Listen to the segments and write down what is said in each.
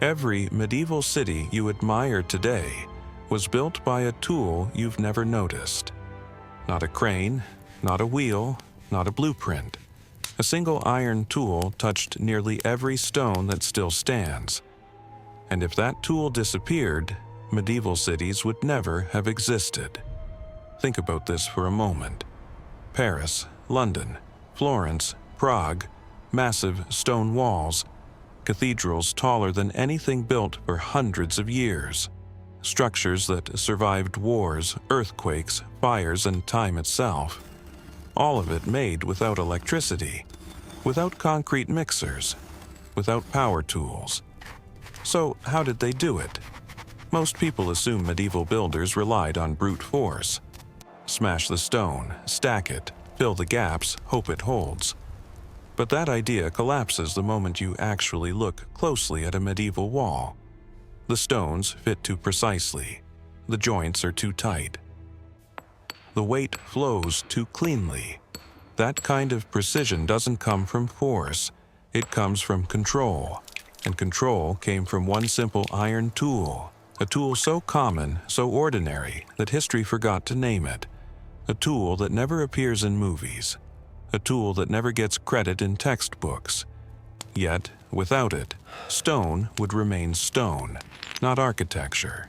Every medieval city you admire today was built by a tool you've never noticed. Not a crane, not a wheel, not a blueprint. A single iron tool touched nearly every stone that still stands. And if that tool disappeared, medieval cities would never have existed. Think about this for a moment. Paris, London, Florence, Prague, massive stone walls, cathedrals taller than anything built for hundreds of years, structures that survived wars, earthquakes, fires, and time itself. All of it made without electricity, without concrete mixers, without power tools. So how did they do it? Most people assume medieval builders relied on brute force. Smash the stone, stack it, fill the gaps, hope it holds. But that idea collapses the moment you actually look closely at a medieval wall. The stones fit too precisely. The joints are too tight. The weight flows too cleanly. That kind of precision doesn't come from force. It comes from control. And control came from one simple iron tool. A tool so common, so ordinary, that history forgot to name it. A tool that never appears in movies. A tool that never gets credit in textbooks. Yet, without it, stone would remain stone, not architecture.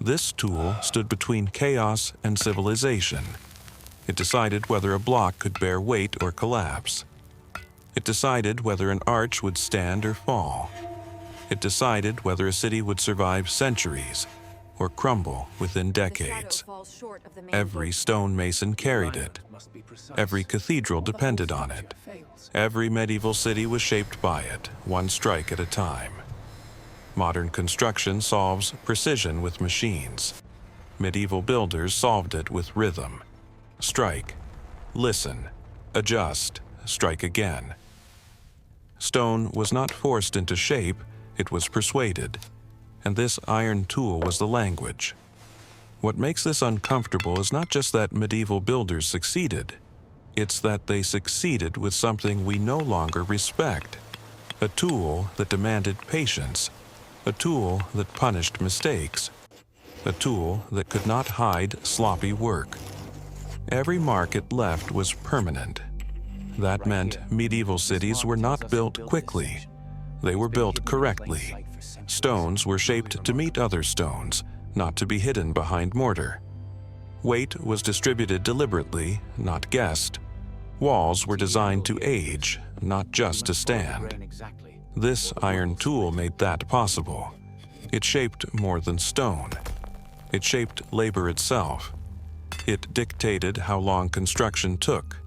This tool stood between chaos and civilization. It decided whether a block could bear weight or collapse. It decided whether an arch would stand or fall. It decided whether a city would survive centuries or crumble within decades. Every stonemason carried it. Every cathedral depended on it. Every medieval city was shaped by it, one strike at a time. Modern construction solves precision with machines. Medieval builders solved it with rhythm. Strike, listen, adjust, strike again. Stone was not forced into shape, it was persuaded. And this iron tool was the language. What makes this uncomfortable is not just that medieval builders succeeded. It's that they succeeded with something we no longer respect. A tool that demanded patience. A tool that punished mistakes. A tool that could not hide sloppy work. Every mark it left was permanent. That meant medieval cities were not built quickly. They were built correctly. Stones were shaped to meet other stones, not to be hidden behind mortar. Weight was distributed deliberately, not guessed. Walls were designed to age, not just to stand. This iron tool made that possible. It shaped more than stone. It shaped labor itself. It dictated how long construction took,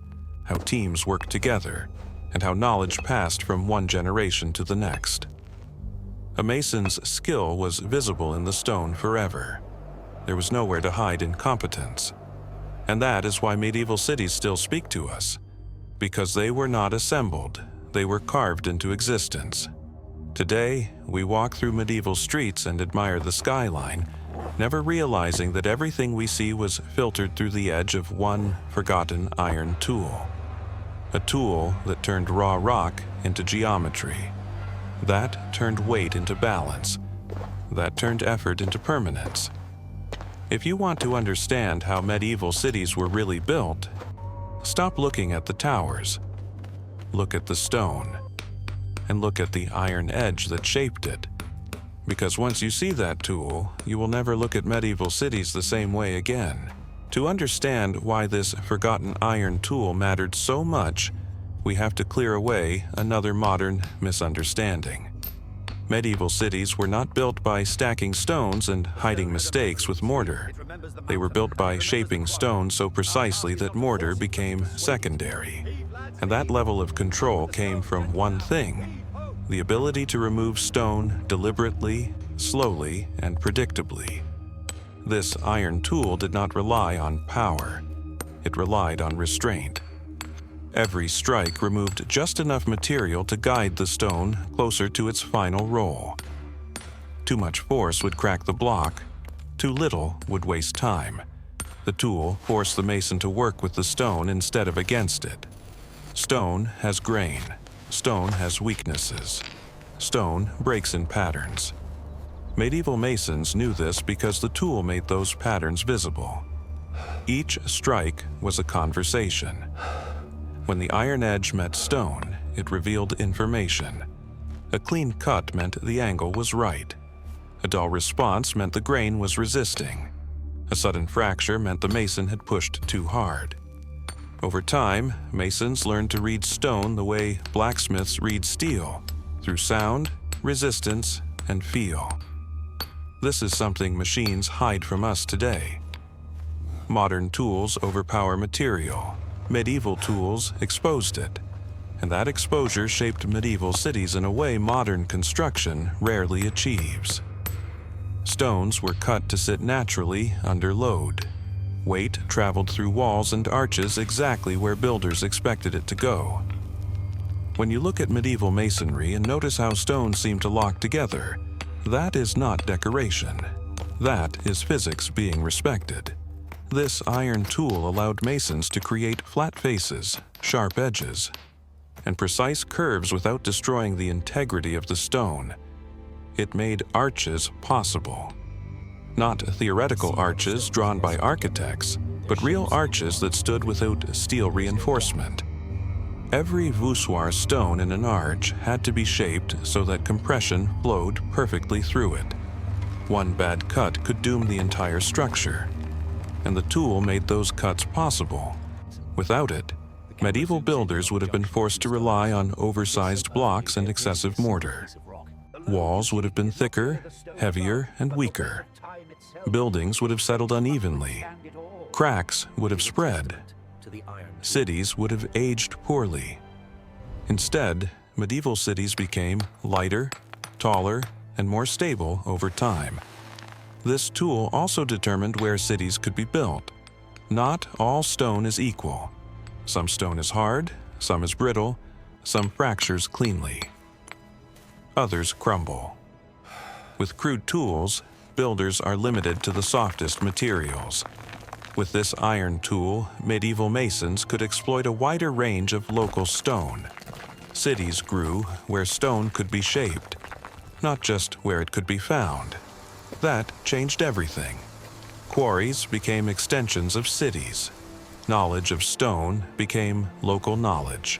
how teams worked together, and how knowledge passed from one generation to the next. A mason's skill was visible in the stone forever. There was nowhere to hide incompetence. And that is why medieval cities still speak to us. Because they were not assembled, they were carved into existence. Today, we walk through medieval streets and admire the skyline, never realizing that everything we see was filtered through the edge of one forgotten iron tool. A tool that turned raw rock into geometry. That turned weight into balance. That turned effort into permanence. If you want to understand how medieval cities were really built, stop looking at the towers. Look at the stone. And look at the iron edge that shaped it. Because once you see that tool, you will never look at medieval cities the same way again. To understand why this forgotten iron tool mattered so much, we have to clear away another modern misunderstanding. Medieval cities were not built by stacking stones and hiding mistakes with mortar. They were built by shaping stone so precisely that mortar became secondary. And that level of control came from one thing: the ability to remove stone deliberately, slowly, and predictably. This iron tool did not rely on power. It relied on restraint. Every strike removed just enough material to guide the stone closer to its final roll. Too much force would crack the block. Too little would waste time. The tool forced the mason to work with the stone instead of against it. Stone has grain. Stone has weaknesses. Stone breaks in patterns. Medieval masons knew this because the tool made those patterns visible. Each strike was a conversation. When the iron edge met stone, it revealed information. A clean cut meant the angle was right. A dull response meant the grain was resisting. A sudden fracture meant the mason had pushed too hard. Over time, masons learned to read stone the way blacksmiths read steel, through sound, resistance, and feel. This is something machines hide from us today. Modern tools overpower material. Medieval tools exposed it. And that exposure shaped medieval cities in a way modern construction rarely achieves. Stones were cut to sit naturally under load. Weight traveled through walls and arches exactly where builders expected it to go. When you look at medieval masonry and notice how stones seem to lock together, that is not decoration. That is physics being respected. This iron tool allowed masons to create flat faces, sharp edges, and precise curves without destroying the integrity of the stone. It made arches possible. Not theoretical arches drawn by architects, but real arches that stood without steel reinforcement. Every voussoir stone in an arch had to be shaped so that compression flowed perfectly through it. One bad cut could doom the entire structure, and the tool made those cuts possible. Without it, medieval builders would have been forced to rely on oversized blocks and excessive mortar. Walls would have been thicker, heavier, and weaker. Buildings would have settled unevenly. Cracks would have spread. Cities would have aged poorly. Instead, medieval cities became lighter, taller, and more stable over time. This tool also determined where cities could be built. Not all stone is equal. Some stone is hard, some is brittle, some fractures cleanly. Others crumble. With crude tools, builders are limited to the softest materials. With this iron tool, medieval masons could exploit a wider range of local stone. Cities grew where stone could be shaped, not just where it could be found. That changed everything. Quarries became extensions of cities. Knowledge of stone became local knowledge.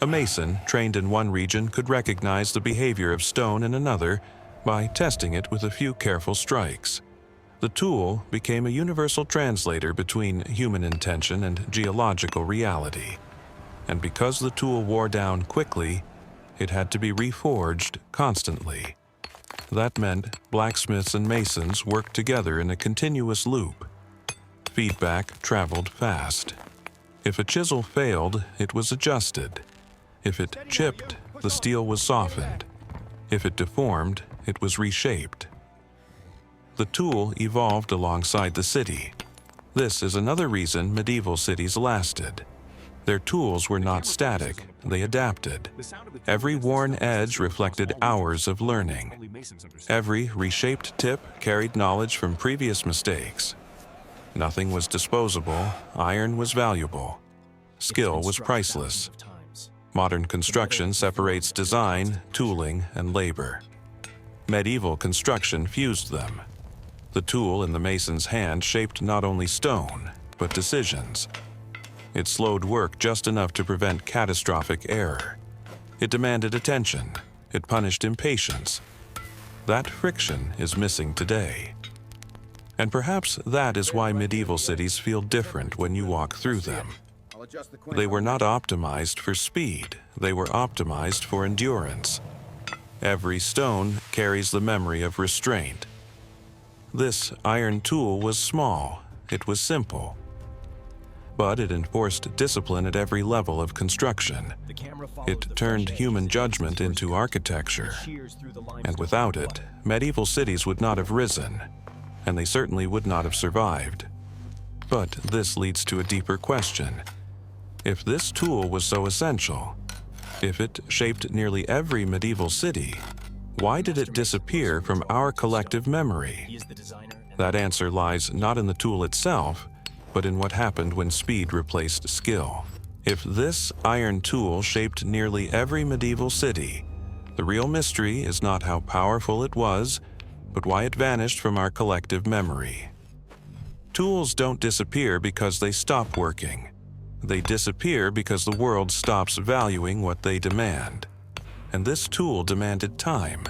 A mason trained in one region could recognize the behavior of stone in another by testing it with a few careful strikes. The tool became a universal translator between human intention and geological reality. And because the tool wore down quickly, it had to be reforged constantly. That meant blacksmiths and masons worked together in a continuous loop. Feedback traveled fast. If a chisel failed, it was adjusted. If it chipped, the steel was softened. If it deformed, it was reshaped. The tool evolved alongside the city. This is another reason medieval cities lasted. Their tools were not static, they adapted. Every worn edge reflected hours of learning. Every reshaped tip carried knowledge from previous mistakes. Nothing was disposable, iron was valuable. Skill was priceless. Modern construction separates design, tooling, and labor. Medieval construction fused them. The tool in the mason's hand shaped not only stone, but decisions. It slowed work just enough to prevent catastrophic error. It demanded attention. It punished impatience. That friction is missing today. And perhaps that is why medieval cities feel different when you walk through them. They were not optimized for speed. They were optimized for endurance. Every stone carries the memory of restraint. This iron tool was small. It was simple. But it enforced discipline at every level of construction. It turned human judgment into architecture. And without it, medieval cities would not have risen, and they certainly would not have survived. But this leads to a deeper question. If this tool was so essential, if it shaped nearly every medieval city, why did it disappear from our collective memory? That answer lies not in the tool itself, but in what happened when speed replaced skill. If this iron tool shaped nearly every medieval city, The real mystery is not how powerful it was, but why it vanished from our collective memory. Tools don't disappear because they stop working. They disappear because the world stops valuing what they demand. And this tool demanded time.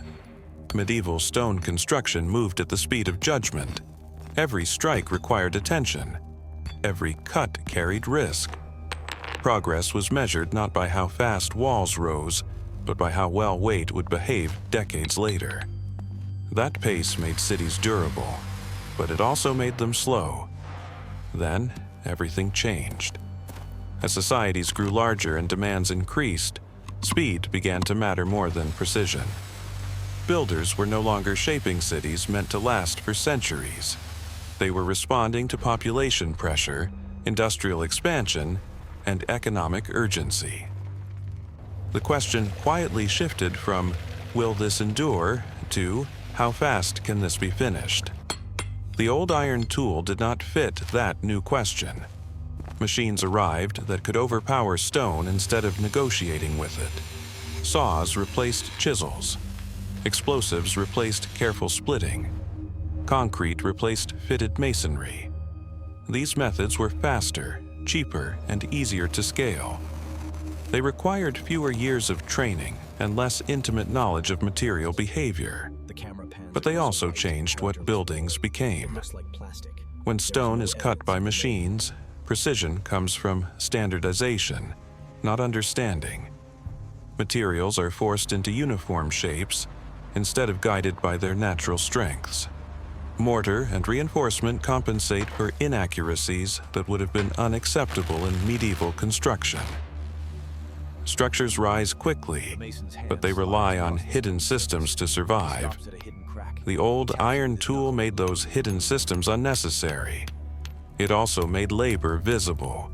Medieval stone construction moved at the speed of judgment. Every strike required attention. Every cut carried risk. Progress was measured not by how fast walls rose, but by how well weight would behave decades later. That pace made cities durable, but it also made them slow. Then, everything changed. As societies grew larger and demands increased, speed began to matter more than precision. Builders were no longer shaping cities meant to last for centuries. They were responding to population pressure, industrial expansion, and economic urgency. The question quietly shifted from, "Will this endure?" to, "How fast can this be finished?" The old iron tool did not fit that new question. Machines arrived that could overpower stone instead of negotiating with it. Saws replaced chisels. Explosives replaced careful splitting. Concrete replaced fitted masonry. These methods were faster, cheaper, and easier to scale. They required fewer years of training and less intimate knowledge of material behavior. But they also changed what buildings became. When stone is cut by machines, precision comes from standardization, not understanding. Materials are forced into uniform shapes instead of guided by their natural strengths. Mortar and reinforcement compensate for inaccuracies that would have been unacceptable in medieval construction. Structures rise quickly, but they rely on hidden systems to survive. The old iron tool made those hidden systems unnecessary. It also made labor visible.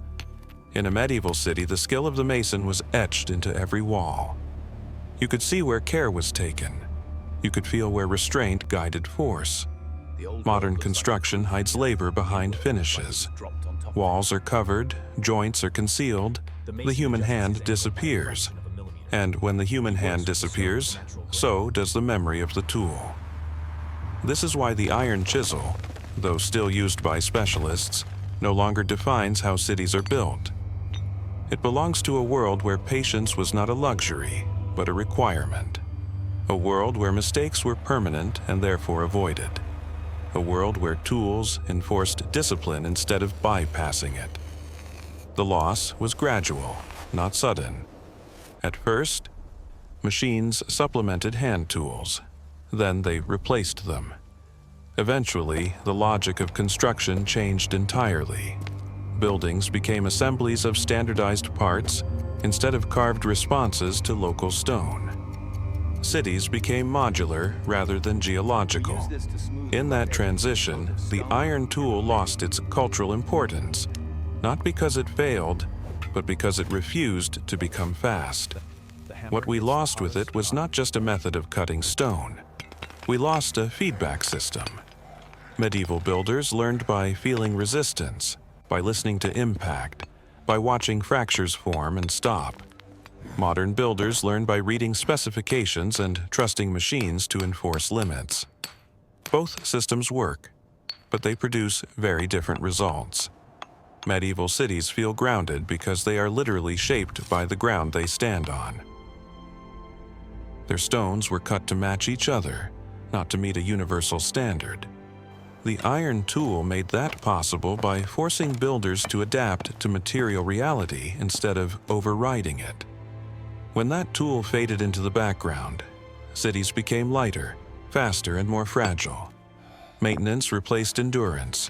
In a medieval city, the skill of the mason was etched into every wall. You could see where care was taken. You could feel where restraint guided force. Modern construction hides labor behind finishes. Walls are covered, joints are concealed, the human hand disappears. And when the human hand disappears, so does the memory of the tool. This is why the iron chisel, though still used by specialists, no longer defines how cities are built. It belongs to a world where patience was not a luxury, but a requirement. A world where mistakes were permanent and therefore avoided. A world where tools enforced discipline instead of bypassing it. The loss was gradual, not sudden. At first, machines supplemented hand tools. Then they replaced them. Eventually, the logic of construction changed entirely. Buildings became assemblies of standardized parts instead of carved responses to local stone. Cities became modular rather than geological. In that transition, the iron tool lost its cultural importance, not because it failed, but because it refused to become fast. What we lost with it was not just a method of cutting stone. We lost a feedback system. Medieval builders learned by feeling resistance, by listening to impact, by watching fractures form and stop. Modern builders learn by reading specifications and trusting machines to enforce limits. Both systems work, but they produce very different results. Medieval cities feel grounded because they are literally shaped by the ground they stand on. Their stones were cut to match each other, not to meet a universal standard. The iron tool made that possible by forcing builders to adapt to material reality instead of overriding it. When that tool faded into the background, cities became lighter, faster, and more fragile. Maintenance replaced endurance.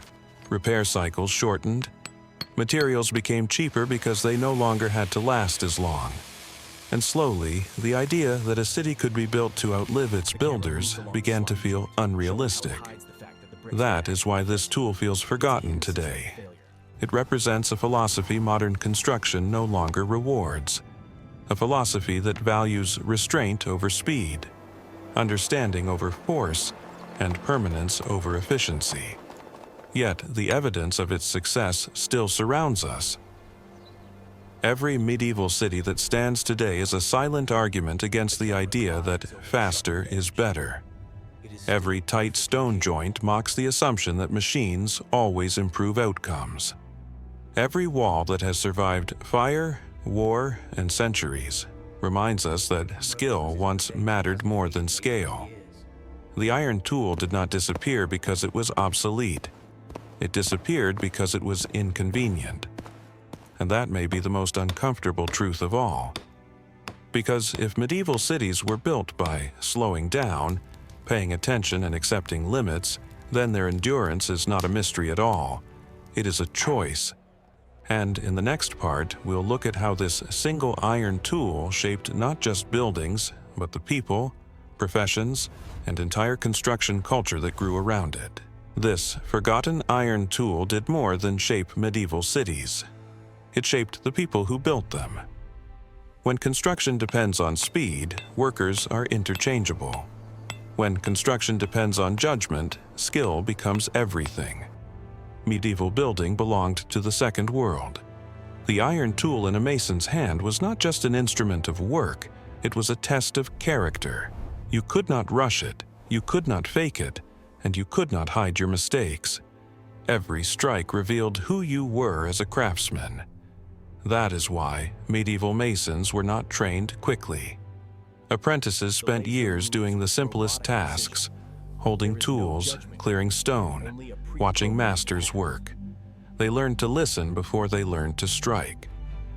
Repair cycles shortened. Materials became cheaper because they no longer had to last as long. And slowly, the idea that a city could be built to outlive its builders began to feel unrealistic. That is why this tool feels forgotten today. It represents a philosophy modern construction no longer rewards. A philosophy that values restraint over speed, understanding over force, and permanence over efficiency. Yet the evidence of its success still surrounds us. Every medieval city that stands today is a silent argument against the idea that faster is better. Every tight stone joint mocks the assumption that machines always improve outcomes. Every wall that has survived fire, war, and centuries reminds us that skill once mattered more than scale. The iron tool did not disappear because it was obsolete. It disappeared because it was inconvenient. And that may be the most uncomfortable truth of all. Because if medieval cities were built by slowing down, paying attention and accepting limits, then their endurance is not a mystery at all. It is a choice. And in the next part, we'll look at how this single iron tool shaped not just buildings, but the people, professions, and entire construction culture that grew around it. This forgotten iron tool did more than shape medieval cities. It shaped the people who built them. When construction depends on speed, workers are interchangeable. When construction depends on judgment, skill becomes everything. Medieval building belonged to the Second World. The iron tool in a mason's hand was not just an instrument of work, it was a test of character. You could not rush it, you could not fake it, and you could not hide your mistakes. Every strike revealed who you were as a craftsman. That is why medieval masons were not trained quickly. Apprentices spent years doing the simplest tasks, holding tools, clearing stone, watching masters work. They learned to listen before they learned to strike.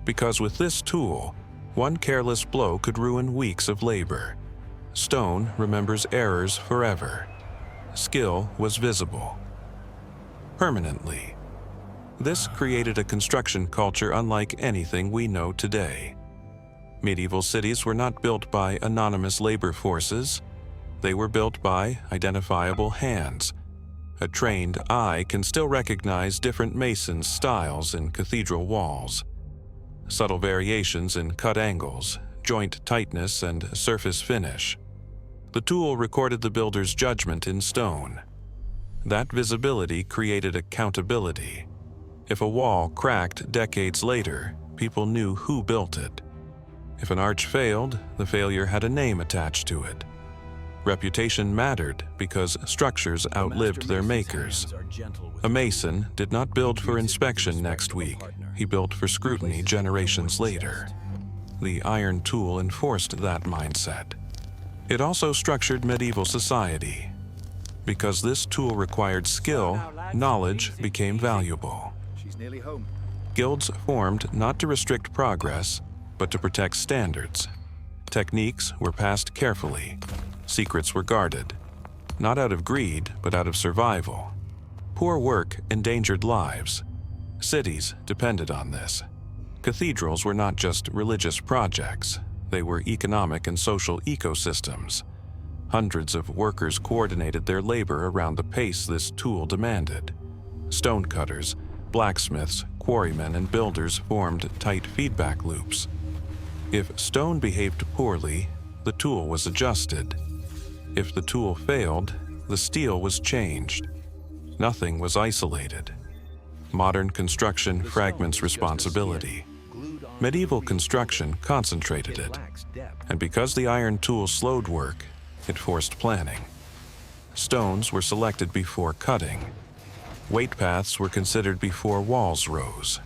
Because with this tool, one careless blow could ruin weeks of labor. Stone remembers errors forever. Skill was visible. Permanently. This created a construction culture unlike anything we know today. Medieval cities were not built by anonymous labor forces. They were built by identifiable hands. A trained eye can still recognize different masons' styles in cathedral walls. Subtle variations in cut angles, joint tightness, and surface finish. The tool recorded the builder's judgment in stone. That visibility created accountability. If a wall cracked decades later, people knew who built it. If an arch failed, the failure had a name attached to it. Reputation mattered because structures outlived their makers. A mason did not build for inspection next week. He built for scrutiny generations later. The iron tool enforced that mindset. It also structured medieval society. Because this tool required skill, knowledge became valuable. Guilds formed not to restrict progress, but to protect standards. Techniques were passed carefully. Secrets were guarded, not out of greed, but out of survival. Poor work endangered lives. Cities depended on this. Cathedrals were not just religious projects. They were economic and social ecosystems. Hundreds of workers coordinated their labor around the pace this tool demanded. Stonecutters, blacksmiths, quarrymen, and builders formed tight feedback loops. If stone behaved poorly, the tool was adjusted. If the tool failed, the steel was changed. Nothing was isolated. Modern construction fragments responsibility. Medieval construction concentrated it. And because the iron tool slowed work, it forced planning. Stones were selected before cutting. Weight paths were considered before walls rose.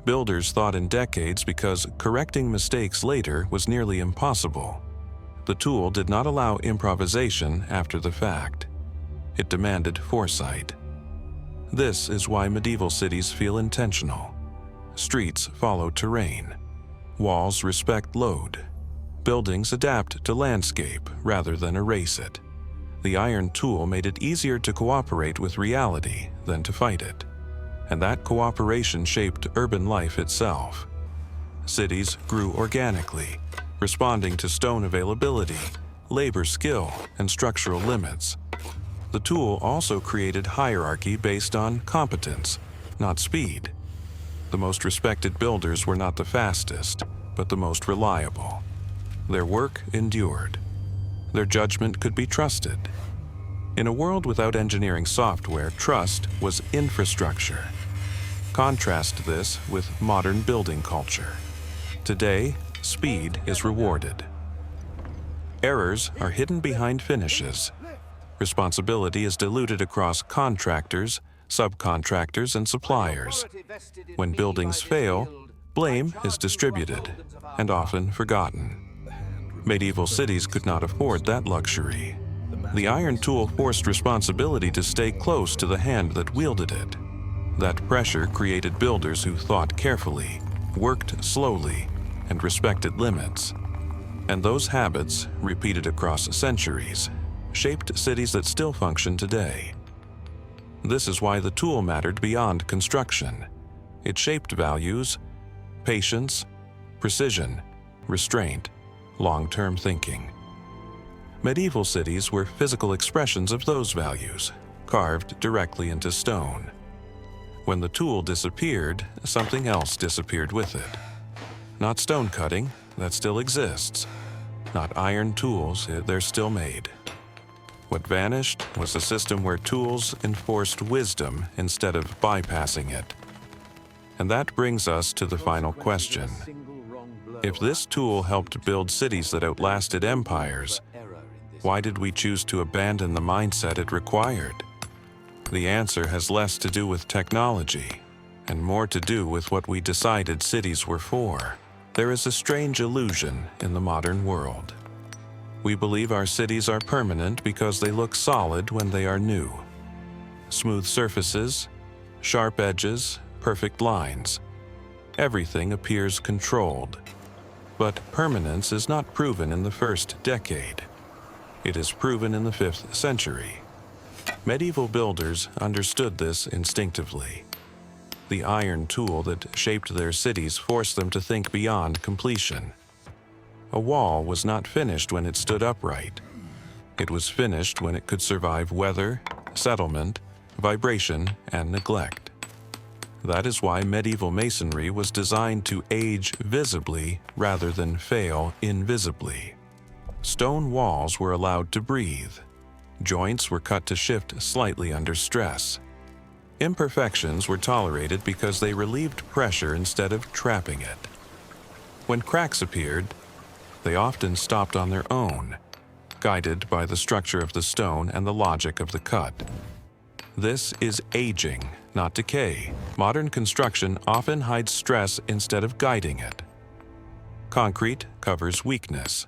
Builders thought in decades because correcting mistakes later was nearly impossible. The tool did not allow improvisation after the fact. It demanded foresight. This is why medieval cities feel intentional. Streets follow terrain. Walls respect load. Buildings adapt to landscape rather than erase it. The iron tool made it easier to cooperate with reality than to fight it. And that cooperation shaped urban life itself. Cities grew organically, responding to stone availability, labor skill, and structural limits. The tool also created hierarchy based on competence, not speed. The most respected builders were not the fastest, but the most reliable. Their work endured. Their judgment could be trusted. In a world without engineering software, trust was infrastructure. Contrast this with modern building culture. Today, speed is rewarded. Errors are hidden behind finishes. Responsibility is diluted across contractors, subcontractors, and suppliers. When buildings fail, blame is distributed and often forgotten. Medieval cities could not afford that luxury. The iron tool forced responsibility to stay close to the hand that wielded it. That pressure created builders who thought carefully, worked slowly, and respected limits. And those habits, repeated across centuries, shaped cities that still function today. This is why the tool mattered beyond construction. It shaped values, patience, precision, restraint, long-term thinking. Medieval cities were physical expressions of those values, carved directly into stone. When the tool disappeared, something else disappeared with it. Not stone cutting, that still exists. Not iron tools, they're still made. What vanished was a system where tools enforced wisdom instead of bypassing it. And that brings us to the final question. If this tool helped build cities that outlasted empires, why did we choose to abandon the mindset it required? The answer has less to do with technology and more to do with what we decided cities were for. There is a strange illusion in the modern world. We believe our cities are permanent because they look solid when they are new. Smooth surfaces, sharp edges, perfect lines. Everything appears controlled. But permanence is not proven in the first decade. It is proven in the 5th century. Medieval builders understood this instinctively. The iron tool that shaped their cities forced them to think beyond completion. A wall was not finished when it stood upright. It was finished when it could survive weather, settlement, vibration, and neglect. That is why medieval masonry was designed to age visibly rather than fail invisibly. Stone walls were allowed to breathe. Joints were cut to shift slightly under stress. Imperfections were tolerated because they relieved pressure instead of trapping it. When cracks appeared, they often stopped on their own, guided by the structure of the stone and the logic of the cut. This is aging, not decay. Modern construction often hides stress instead of guiding it. Concrete covers weakness.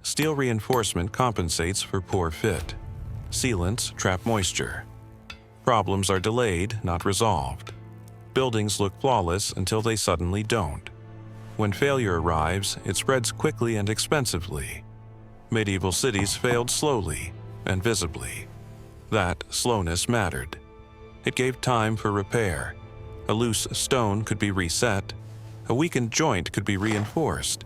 Steel reinforcement compensates for poor fit. Sealants trap moisture. Problems are delayed, not resolved. Buildings look flawless until they suddenly don't. When failure arrives, it spreads quickly and expensively. Medieval cities failed slowly and visibly. That slowness mattered. It gave time for repair. A loose stone could be reset. A weakened joint could be reinforced.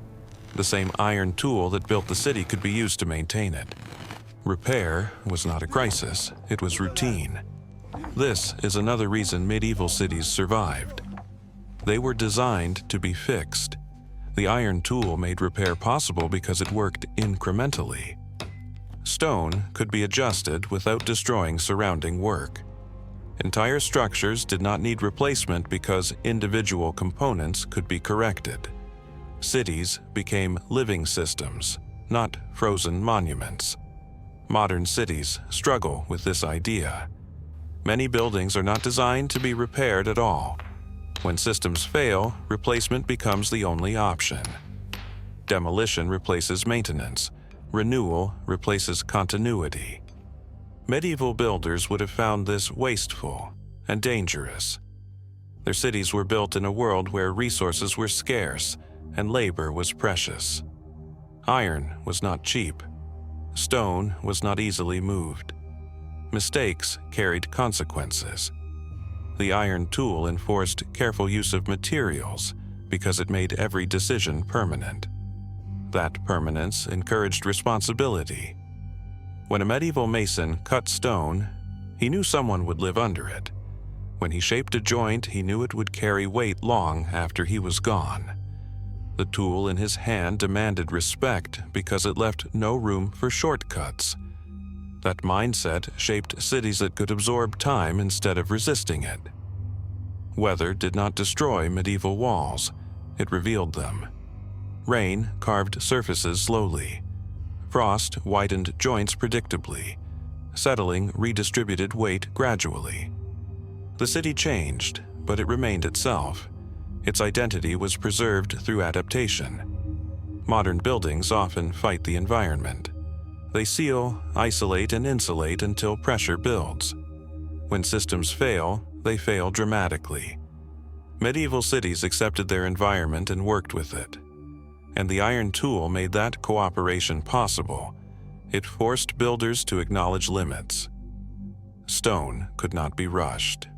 The same iron tool that built the city could be used to maintain it. Repair was not a crisis, it was routine. This is another reason medieval cities survived. They were designed to be fixed. The iron tool made repair possible because it worked incrementally. Stone could be adjusted without destroying surrounding work. Entire structures did not need replacement because individual components could be corrected. Cities became living systems, not frozen monuments. Modern cities struggle with this idea. Many buildings are not designed to be repaired at all. When systems fail, replacement becomes the only option. Demolition replaces maintenance. Renewal replaces continuity. Medieval builders would have found this wasteful and dangerous. Their cities were built in a world where resources were scarce and labor was precious. Iron was not cheap. Stone was not easily moved. Mistakes carried consequences. The iron tool enforced careful use of materials because it made every decision permanent. That permanence encouraged responsibility. When a medieval mason cut stone, he knew someone would live under it. When he shaped a joint, he knew it would carry weight long after he was gone. The tool in his hand demanded respect because it left no room for shortcuts. That mindset shaped cities that could absorb time instead of resisting it. Weather did not destroy medieval walls, it revealed them. Rain carved surfaces slowly. Frost widened joints predictably. Settling redistributed weight gradually. The city changed, but it remained itself. Its identity was preserved through adaptation. Modern buildings often fight the environment. They seal, isolate, and insulate until pressure builds. When systems fail, they fail dramatically. Medieval cities accepted their environment and worked with it. And the iron tool made that cooperation possible. It forced builders to acknowledge limits. Stone could not be rushed.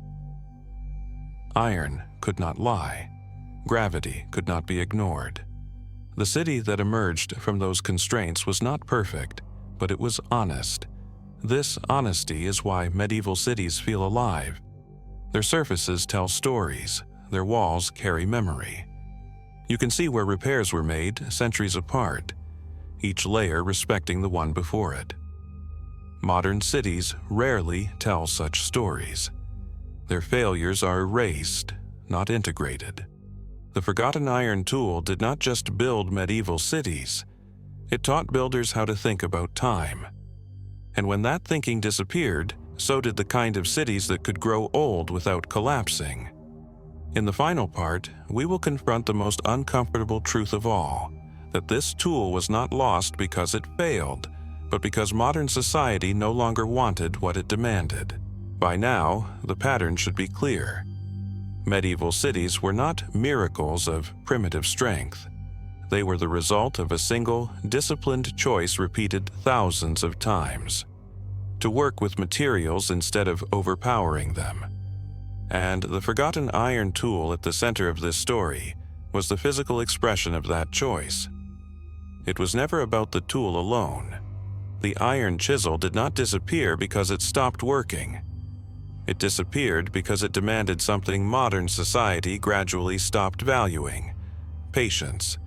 Iron could not lie. Gravity could not be ignored. The city that emerged from those constraints was not perfect, but it was honest. This honesty is why medieval cities feel alive. Their surfaces tell stories. Their walls carry memory. You can see where repairs were made centuries apart, each layer respecting the one before it. Modern cities rarely tell such stories. Their failures are erased, not integrated. The forgotten iron tool did not just build medieval cities. It taught builders how to think about time. And when that thinking disappeared, so did the kind of cities that could grow old without collapsing. In the final part, we will confront the most uncomfortable truth of all, that this tool was not lost because it failed, but because modern society no longer wanted what it demanded. By now, the pattern should be clear. Medieval cities were not miracles of primitive strength. They were the result of a single, disciplined choice repeated thousands of times. To work with materials instead of overpowering them. And the forgotten iron tool at the center of this story was the physical expression of that choice. It was never about the tool alone. The iron chisel did not disappear because it stopped working. It disappeared because it demanded something modern society gradually stopped valuing: patience.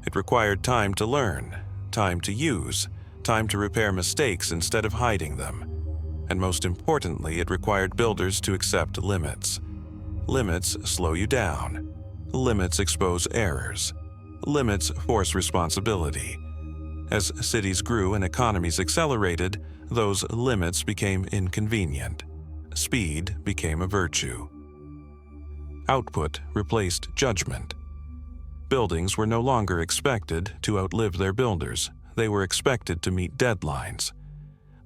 It required time to learn, time to use, time to repair mistakes instead of hiding them. And most importantly, it required builders to accept limits. Limits slow you down. Limits expose errors. Limits force responsibility. As cities grew and economies accelerated, those limits became inconvenient. Speed became a virtue. Output replaced judgment. Buildings were no longer expected to outlive their builders. They were expected to meet deadlines.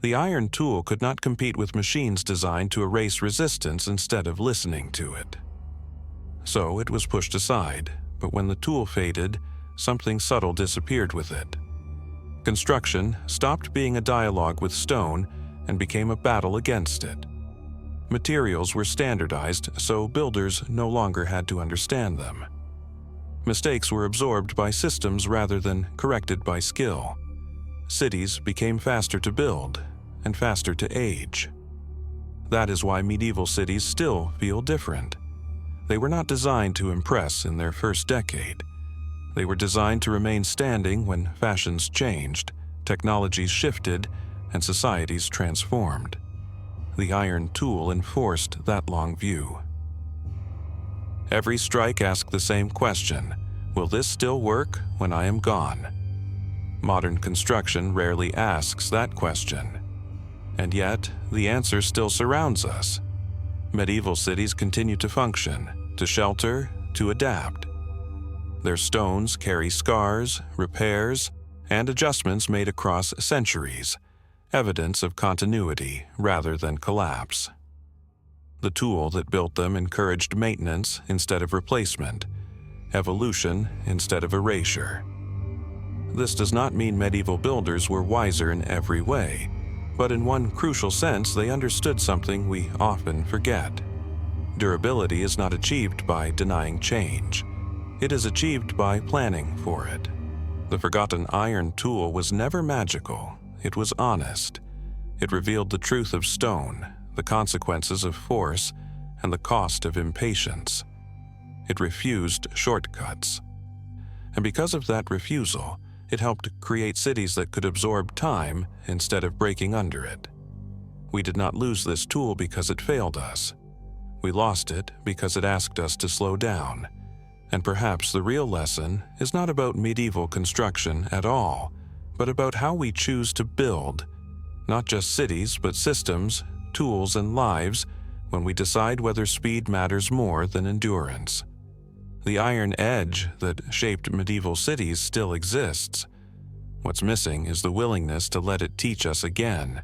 The iron tool could not compete with machines designed to erase resistance instead of listening to it. So it was pushed aside, but when the tool faded, something subtle disappeared with it. Construction stopped being a dialogue with stone and became a battle against it. Materials were standardized, so builders no longer had to understand them. Mistakes were absorbed by systems rather than corrected by skill. Cities became faster to build and faster to age. That is why medieval cities still feel different. They were not designed to impress in their first decade. They were designed to remain standing when fashions changed, technologies shifted, and societies transformed. The iron tool enforced that long view. Every strike asked the same question: will this still work when I am gone? Modern construction rarely asks that question. And yet, the answer still surrounds us. Medieval cities continue to function, to shelter, to adapt. Their stones carry scars, repairs, and adjustments made across centuries, evidence of continuity rather than collapse. The tool that built them encouraged maintenance instead of replacement, evolution instead of erasure. This does not mean medieval builders were wiser in every way, but in one crucial sense they understood something we often forget. Durability is not achieved by denying change. It is achieved by planning for it. The forgotten iron tool was never magical. It was honest. It revealed the truth of stone, the consequences of force, and the cost of impatience. It refused shortcuts. And because of that refusal, it helped create cities that could absorb time instead of breaking under it. We did not lose this tool because it failed us. We lost it because it asked us to slow down. And perhaps the real lesson is not about medieval construction at all, but about how we choose to build, not just cities, but systems, tools, and lives, when we decide whether speed matters more than endurance. The iron edge that shaped medieval cities still exists. What's missing is the willingness to let it teach us again.